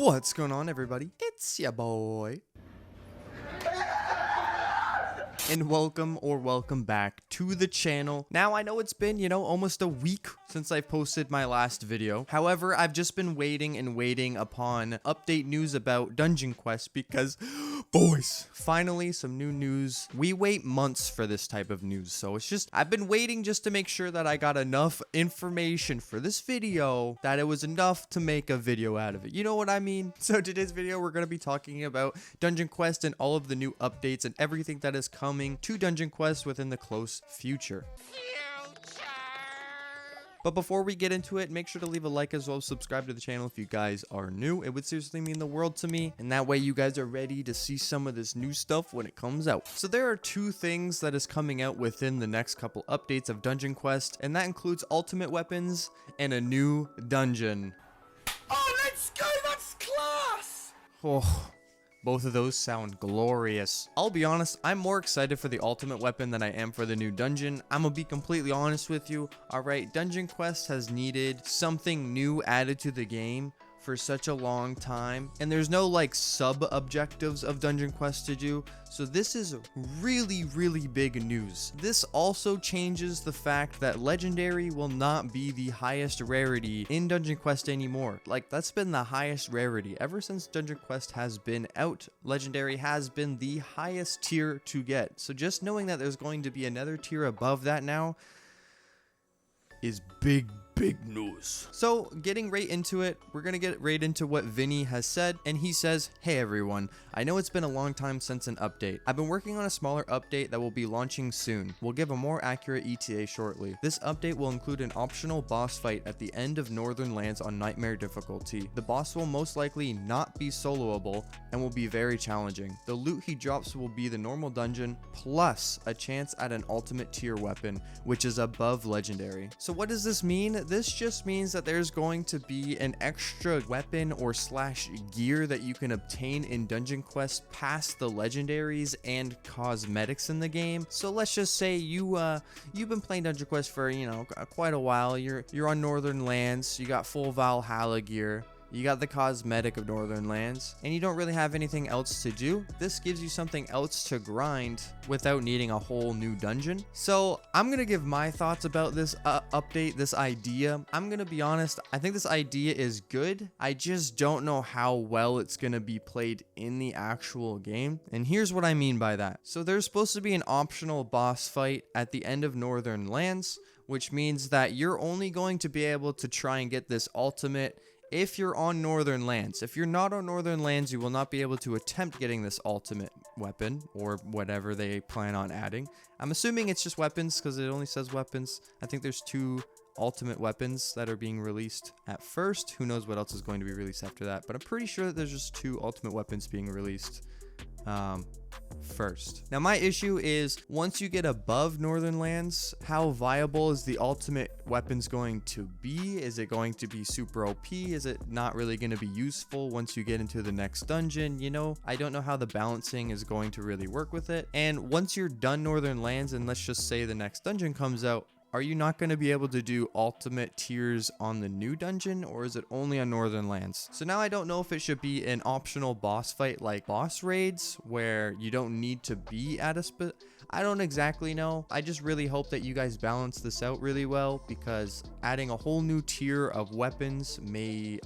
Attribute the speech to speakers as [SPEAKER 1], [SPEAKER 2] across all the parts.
[SPEAKER 1] What's going on, everybody? It's ya boy. And welcome back to the channel. Now, I know it's been, almost a week since I've posted my last video. However, I've just been waiting upon update news about Dungeon Quest because, boys, finally some new news. We wait months for this type of news, so I've been waiting just to make sure that I got enough information for this video, that it was enough to make a video out of it. You know what I mean? So today's video, we're going to be talking about Dungeon Quest and all of the new updates and everything that is coming to Dungeon Quest within the close future. But before we get into it, make sure to leave a like as well as subscribe to the channel if you guys are new. It would seriously mean the world to me, and that way you guys are ready to see some of this new stuff when it comes out. So there are two things that is coming out within the next couple updates of Dungeon Quest, and that includes ultimate weapons and a new dungeon.
[SPEAKER 2] Oh, let's go! That's class!
[SPEAKER 1] Oh. Both of those sound glorious. I'll be honest, I'm more excited for the ultimate weapon than I am for the new dungeon. I'm gonna be completely honest with you. Alright, Dungeon Quest has needed something new added to the game for such a long time, and there's no like sub objectives of Dungeon Quest to do, so this is really big news. This also changes the fact that legendary will not be the highest rarity in Dungeon Quest anymore. Like, that's been the highest rarity ever since Dungeon Quest has been out. Legendary has been the highest tier to get, so just knowing that there's going to be another tier above that now is big news. So getting right into it, we're gonna get right into what Vinny has said, and he says, "Hey everyone, I know it's been a long time since an update. I've been working on a smaller update that will be launching soon. We'll give a more accurate ETA shortly. This update will include an optional boss fight at the end of Northern Lands on Nightmare difficulty. The boss will most likely not be soloable and will be very challenging. The loot he drops will be the normal dungeon plus a chance at an ultimate tier weapon, which is above legendary." So what does this mean? This just means that there's going to be an extra weapon or slash gear that you can obtain in Dungeon Quest past the legendaries and cosmetics in the game. So let's just say you've been playing Dungeon Quest for quite a while. You're on Northern Lands. You got full Valhalla gear. You got the cosmetic of Northern Lands, and you don't really have anything else to do. This gives you something else to grind without needing a whole new dungeon. So I'm gonna give my thoughts about this update, this idea. I'm gonna be honest, I think this idea is good. I just don't know how well it's gonna be played in the actual game. And here's what I mean by that. So there's supposed to be an optional boss fight at the end of Northern Lands, which means that you're only going to be able to try and get this ultimate if you're on Northern Lands. If you're not on Northern Lands, you will not be able to attempt getting this ultimate weapon or whatever they plan on adding. I'm assuming it's just weapons because it only says weapons. I think there's 2 ultimate weapons that are being released at first. Who knows what else is going to be released after that, but I'm pretty sure that there's just 2 ultimate weapons being released first. Now my issue is, once you get above Northern Lands, how viable is the ultimate weapons going to be? Is it going to be super OP? Is it not really going to be useful once you get into the next dungeon? I don't know how the balancing is going to really work with it. And once you're done Northern Lands, and let's just say the next dungeon comes out, are you not going to be able to do ultimate tiers on the new dungeon, or is it only on Northern Lands? So now I don't know if it should be an optional boss fight like boss raids where you don't need to be at a I don't exactly know. I just really hope that you guys balance this out really well, because adding a whole new tier of weapons may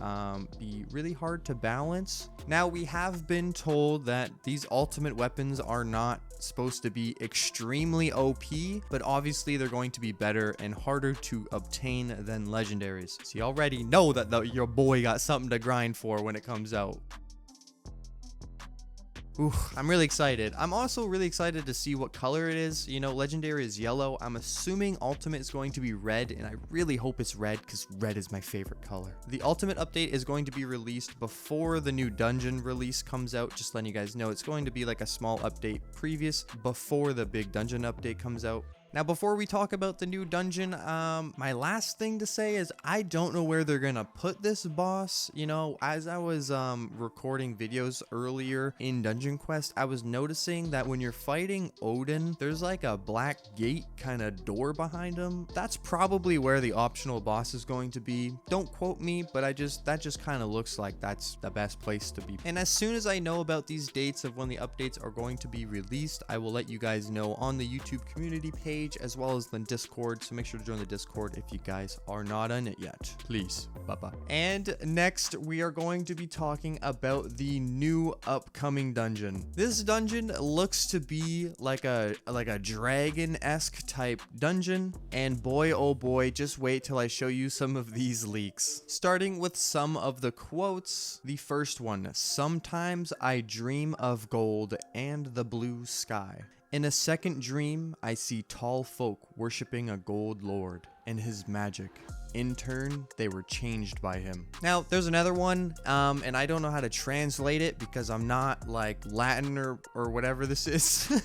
[SPEAKER 1] be really hard to balance. Now, we have been told that these ultimate weapons are not supposed to be extremely OP, but obviously they're going to be better and harder to obtain than legendaries. So you already know that your boy got something to grind for when it comes out. Ooh, I'm really excited. I'm also really excited to see what color it is. Legendary is yellow. I'm assuming ultimate is going to be red, and I really hope it's red because red is my favorite color. The ultimate update is going to be released before the new dungeon release comes out. Just letting you guys know, it's going to be like a small update before the big dungeon update comes out. Now, before we talk about the new dungeon, my last thing to say is I don't know where they're gonna put this boss. You know, as I was recording videos earlier in Dungeon Quest, I was noticing that when you're fighting Odin, there's like a black gate kind of door behind him. That's probably where the optional boss is going to be. Don't quote me, but that just kind of looks like that's the best place to be. And as soon as I know about these dates of when the updates are going to be released, I will let you guys know on the YouTube community page as well as the Discord. So make sure to join the Discord if you guys are not on it yet. Please. Bye-bye. And next, we are going to be talking about the new upcoming dungeon. This dungeon looks to be like a dragon-esque type dungeon. And boy, oh boy, just wait till I show you some of these leaks. Starting with some of the quotes. The first one, "Sometimes I dream of gold and the blue sky. In a second dream, I see tall folk worshiping a gold lord and his magic. In turn, they were changed by him." Now, there's another one, and I don't know how to translate it because I'm not like Latin or whatever this is.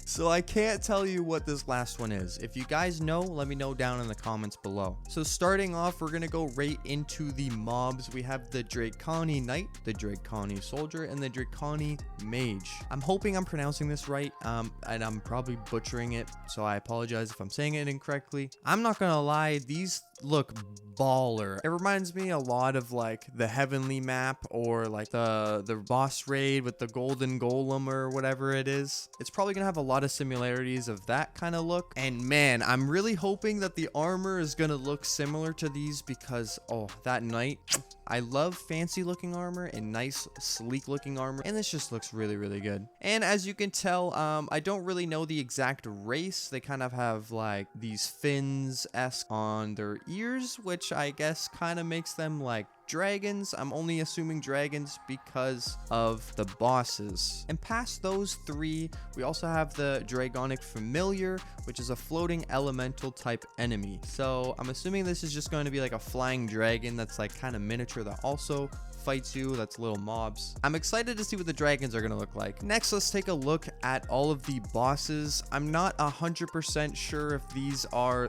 [SPEAKER 1] So I can't tell you what this last one is. If you guys know, let me know down in the comments below. So starting off, we're gonna go right into the mobs. We have the Draconi Knight, the Draconi Soldier, and the Draconi Mage. I'm hoping I'm pronouncing this right, and I'm probably butchering it, so I apologize if I'm saying it incorrectly. I'm not gonna lie, these look baller. It reminds me a lot of like the Heavenly map or like the boss raid with the golden golem or whatever it is. It's probably gonna have a lot of similarities of that kind of look. And man, I'm really hoping that the armor is gonna look similar to these because that knight, I love fancy looking armor and nice sleek looking armor, and this just looks really, really good. And as you can tell, I don't really know the exact race. They kind of have like these fins-esque on their ears, which I guess kind of makes them like dragons. I'm only assuming dragons because of the bosses. And past those three, we also have the Dragonic Familiar, which is a floating elemental type enemy. So I'm assuming this is just going to be like a flying dragon that's like kind of miniature that also fights you. That's little mobs. I'm excited to see what the dragons are going to look like. Next, let's take a look at all of the bosses. I'm not 100% sure if these are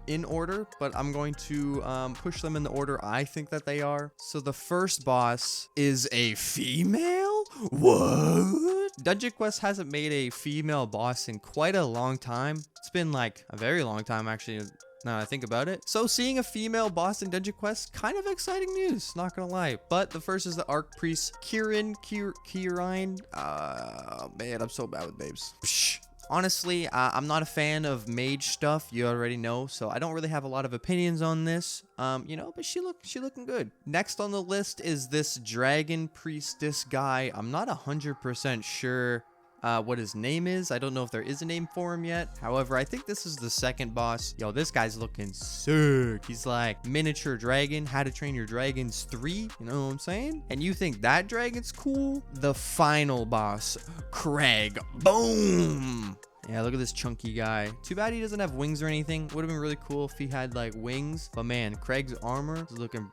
[SPEAKER 1] in order, but I'm going to push them in the order I think that they are. So the first boss is a female? What? Dungeon Quest hasn't made a female boss in quite a long time. It's been like a very long time actually, now that I think about it. So seeing a female boss in Dungeon Quest, kind of exciting news, not gonna lie. But the first is the Archpriest Kieran. Man, I'm so bad with names. Psh. Honestly, I'm not a fan of mage stuff, you already know, so I don't really have a lot of opinions on this, you know, but she looking good. Next on the list is this Dragon Priestess guy. I'm not 100% sure what his name is. I don't know if there is a name for him yet. However, I think this is the second boss. Yo, this guy's looking sick. He's like miniature dragon, How to Train Your Dragons 3. You know what I'm saying? And you think that dragon's cool? The final boss, Craig. Boom. Yeah, look at this chunky guy. Too bad he doesn't have wings or anything. Would have been really cool if he had like wings. But man, Craig's armor is looking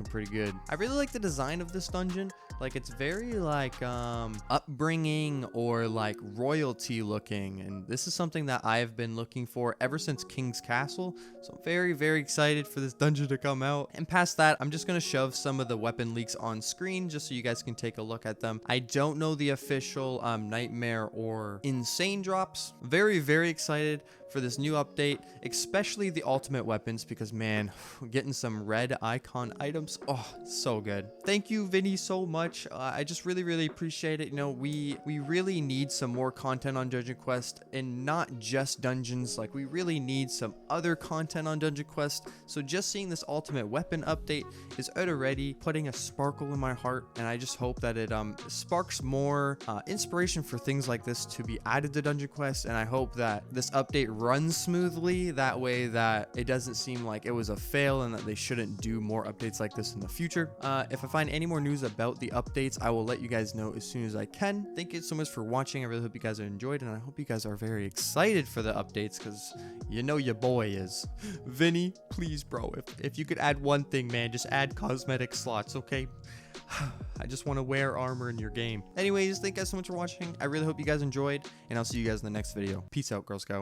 [SPEAKER 1] pretty good. I really like the design of this dungeon. Like, it's very like upbringing or like royalty looking, and this is something that I've been looking for ever since King's Castle. So I'm very, very excited for this dungeon to come out. And past that, I'm just gonna shove some of the weapon leaks on screen just so you guys can take a look at them. I don't know the official nightmare or insane drops. Very, very excited for this new update, especially the ultimate weapons, because man, getting some red icon items, oh, so good. Thank you, Vinny, so much. I just really, really appreciate it. You know, we really need some more content on Dungeon Quest, and not just dungeons. Like, we really need some other content on Dungeon Quest. So just seeing this ultimate weapon update is already putting a sparkle in my heart, and I just hope that it sparks more inspiration for things like this to be added to Dungeon Quest. And I hope that this update runs smoothly, that way that it doesn't seem like it was a fail and that they shouldn't do more updates like this in the future. If I find any more news about the updates, I will let you guys know as soon as I can. Thank you so much for watching. I really hope you guys enjoyed, and I hope you guys are very excited for the updates, because you know your boy is. Vinny, please bro, if you could add one thing, man, just add cosmetic slots, okay? I just want to wear armor in your game. Anyways, thank you guys so much for watching. I really hope you guys enjoyed, and I'll see you guys in the next video. Peace out, Girl Scout.